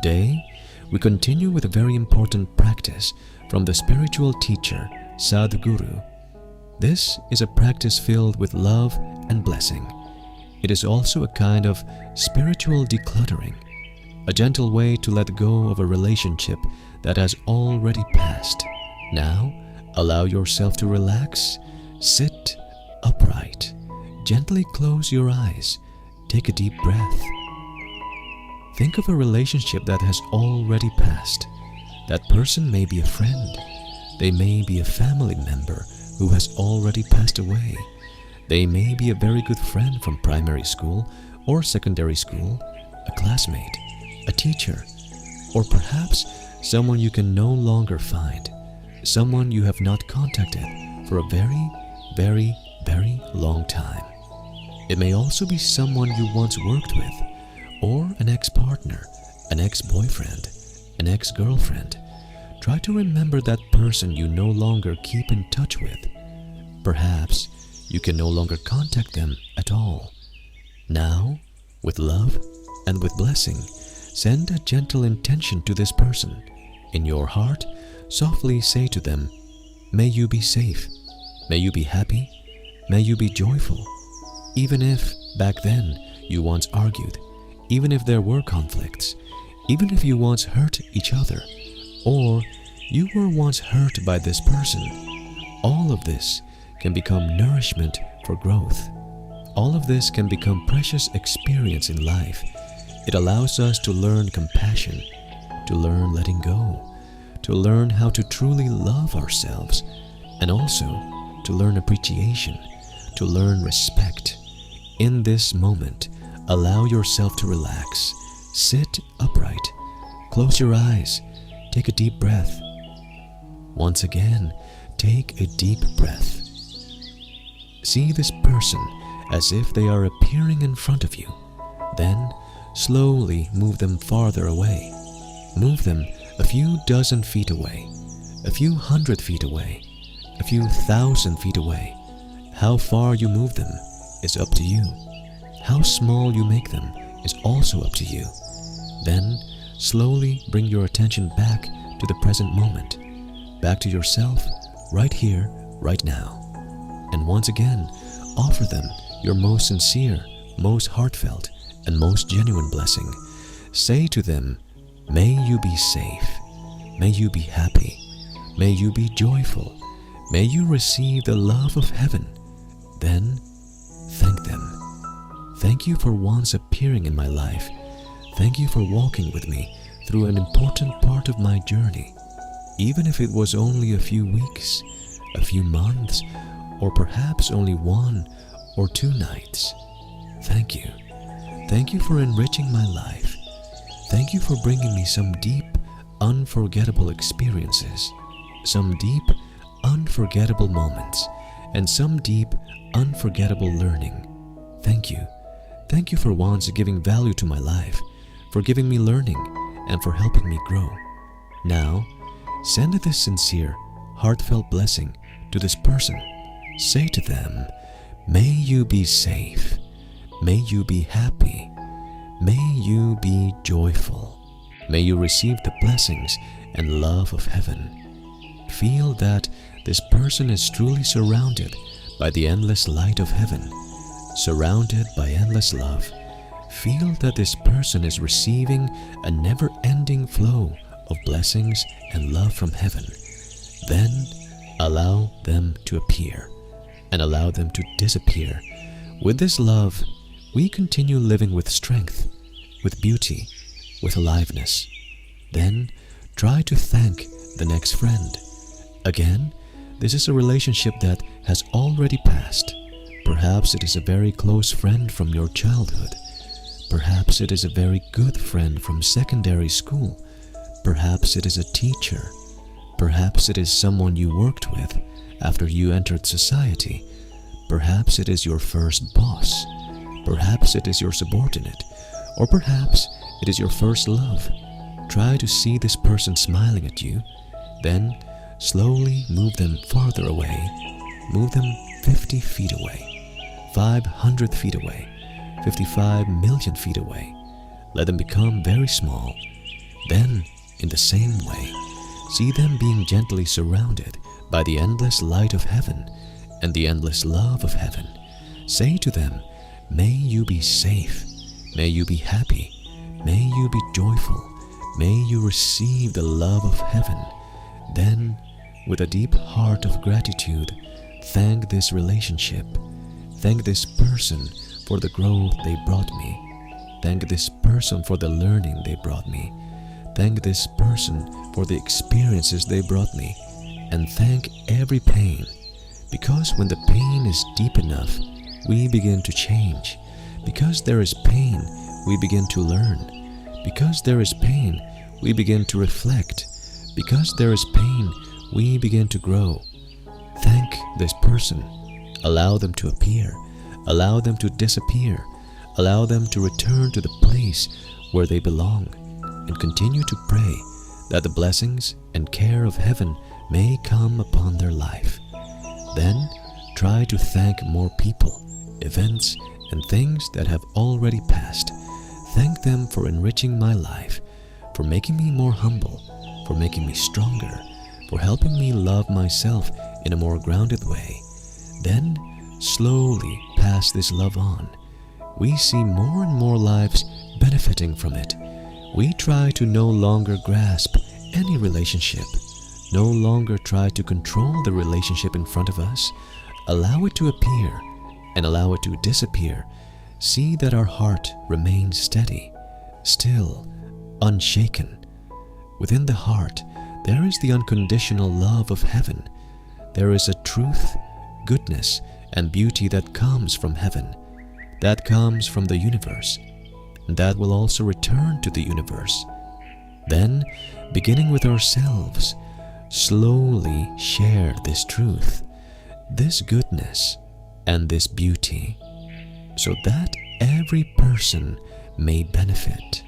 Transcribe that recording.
Today, we continue with a very important practice from the spiritual teacher Sadhguru. This is a practice filled with love and blessing. It is also a kind of spiritual decluttering, a gentle way to let go of a relationship that has already passed. Now, allow yourself to relax, sit upright, gently close your eyes, take a deep breath. Think of a relationship that has already passed. That person may be a friend. They may be a family member who has already passed away. They may be a very good friend from primary school or secondary school, a classmate, a teacher, or perhaps someone you can no longer find, someone you have not contacted for a very long time. It may also be someone you once worked with, or an ex-partner, an ex-boyfriend, an ex-girlfriend. Try to remember that person you no longer keep in touch with. Perhaps you can no longer contact them at all. Now, with love and with blessing, send a gentle intention to this person. In your heart, softly say to them, "May you be safe. May you be happy. May you be joyful." Even if, back then, you once argued, even if there were conflicts, even if you once hurt each other, or you were once hurt by this person, all of this can become nourishment for growth. All of this can become precious experience in life. It allows us to learn compassion, to learn letting go, to learn how to truly love ourselves, and also to learn appreciation, to learn respect. In this moment, allow yourself to relax, sit upright, close your eyes, take a deep breath. Once again, take a deep breath. See this person as if they are appearing in front of you. Then, slowly move them farther away. Move them a few dozen feet away, a few 100 feet away, a few 1,000 feet away. How far you move them is up to you. How small you make them is also up to you. Then, slowly bring your attention back to the present moment, back to yourself, right here, right now. And once again, offer them your most sincere, most heartfelt, and most genuine blessing. Say to them, "May you be safe. May you be happy. May you be joyful. May you receive the love of heaven." Then, thank them. Thank you for once appearing in my life. Thank you for walking with me through an important part of my journey. Even if it was only a few weeks, a few months, or perhaps only 1 or 2 nights. Thank you. Thank you for enriching my life. Thank you for bringing me some deep, unforgettable experiences, some deep, unforgettable moments, and some deep, unforgettable learning. Thank you. Thank you for once giving value to my life, for giving me learning, and for helping me grow. Now, send this sincere, heartfelt blessing to this person. Say to them, "May you be safe. May you be happy. May you be joyful. May you receive the blessings and love of heaven." Feel that this person is truly surrounded by the endless light of heaven, surrounded by endless love. Feel that this person is receiving a never-ending flow of blessings and love from heaven. Then allow them to appear and allow them to disappear. With this love, we continue living with strength, with beauty, with aliveness. Then try to thank the next friend. Again, this is a relationship that has already passed. Perhaps it is a very close friend from your childhood. Perhaps it is a very good friend from secondary school. Perhaps it is a teacher. Perhaps it is someone you worked with after you entered society. Perhaps it is your first boss. Perhaps it is your subordinate. Or perhaps it is your first love. Try to see this person smiling at you. Then slowly move them farther away. Move them 50 feet away, 500 feet away, 55 million feet away. Let them become very small. Then, in the same way, see them being gently surrounded by the endless light of heaven and the endless love of heaven. Say to them, may you be safe, may you be happy, may you be joyful, may you receive the love of heaven. Then, with a deep heart of gratitude, thank this relationship, thank this person for the growth they brought me, thank this person for the learning they brought me, thank this person for the experiences they brought me, and thank every pain, because when the pain is deep enough, we begin to change. Because there is pain, we begin to learn. Because there is pain, we begin to reflect. Because there is pain, we begin to grow. Thank this person. Allow them to appear. Allow them to disappear. Allow them to return to the place where they belong. And continue to pray that the blessings and care of heaven may come upon their life. Then try to thank more people, events, and things that have already passed. Thank them for enriching my life, for making me more humble, for making me stronger, for helping me love myself in a more grounded way. Then slowly pass this love on. We see more and more lives benefiting from it. We try to no longer grasp any relationship, no longer try to control the relationship in front of us. Allow it to appear and allow it to disappear. See that our heart remains steady, still, unshaken. Within the heart, there is the unconditional love of heaven. There is a truth, goodness, and beauty that comes from heaven, that comes from the universe, and that will also return to the universe. Then, beginning with ourselves, slowly share this truth, this goodness, and this beauty, so that every person may benefit.